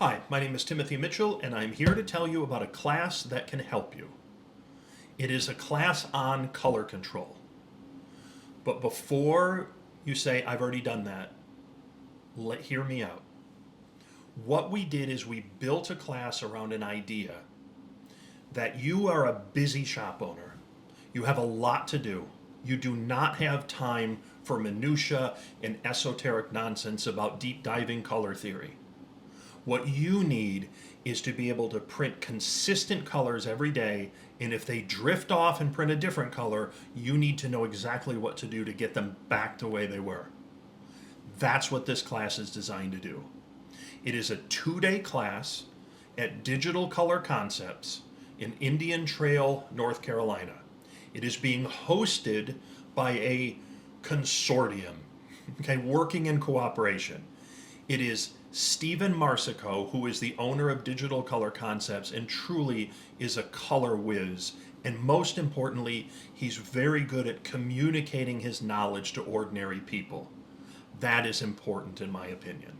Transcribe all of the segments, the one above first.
Hi, my name is Timothy Mitchell, and I'm here to tell you about a class that can help you. It is a class on color control. But before you say, I've already done that, hear me out. What we did is we built a class around an idea that you are a busy shop owner. You have a lot to do. You do not have time for minutia and esoteric nonsense about deep diving color theory. What you need is to be able to print consistent colors every day, and if they drift off and print a different color, you need to know exactly what to do to get them back the way they were. That's what this class is designed to do. It is a 2-day class at Digital Color Concepts in Indian Trail, North Carolina. It is being hosted by a consortium, working in cooperation. It is Stephan Marsico, who is the owner of Digital Color Concepts and truly is a color whiz. And most importantly, he's very good at communicating his knowledge to ordinary people. That is important in my opinion.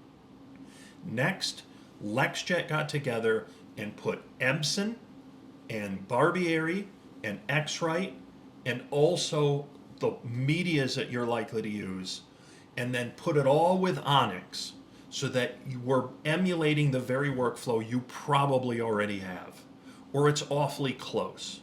Next, LexJet got together and put Epson and Barbieri and X-Rite and also the medias that you're likely to use, and then put it all with ONYX, so that you were emulating the very workflow you probably already have, or it's awfully close.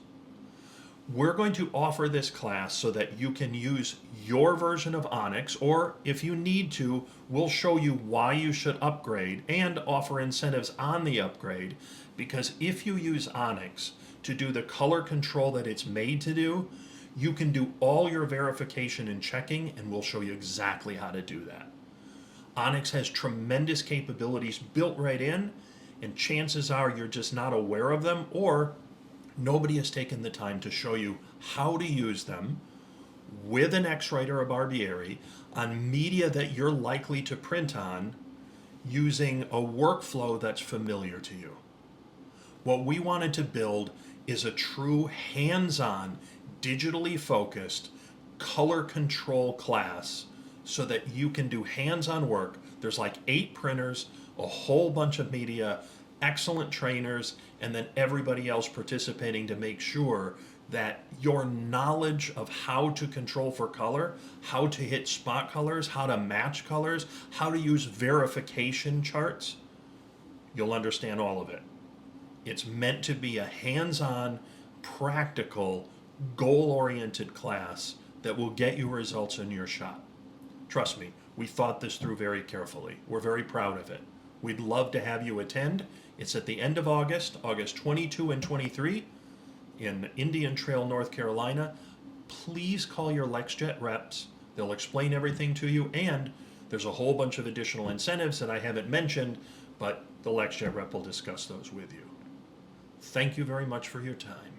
We're going to offer this class so that you can use your version of ONYX, or if you need to, we'll show you why you should upgrade and offer incentives on the upgrade, because if you use ONYX to do the color control that it's made to do, you can do all your verification and checking, and we'll show you exactly how to do that. ONYX has tremendous capabilities built right in, and chances are you're just not aware of them, or nobody has taken the time to show you how to use them with an X-Rite or a Barbieri on media that you're likely to print on using a workflow that's familiar to you. What we wanted to build is a true hands-on, digitally focused color control class so that you can do hands-on work. There's like 8 printers, a whole bunch of media, excellent trainers, and then everybody else participating to make sure that your knowledge of how to control for color, how to hit spot colors, how to match colors, how to use verification charts, you'll understand all of it. It's meant to be a hands-on, practical, goal-oriented class that will get you results in your shop. Trust me, we thought this through very carefully. We're very proud of it. We'd love to have you attend. It's at the end of August, August 22 and 23 in Indian Trail, North Carolina. Please call your LexJet reps. They'll explain everything to you, and there's a whole bunch of additional incentives that I haven't mentioned, but the LexJet rep will discuss those with you. Thank you very much for your time.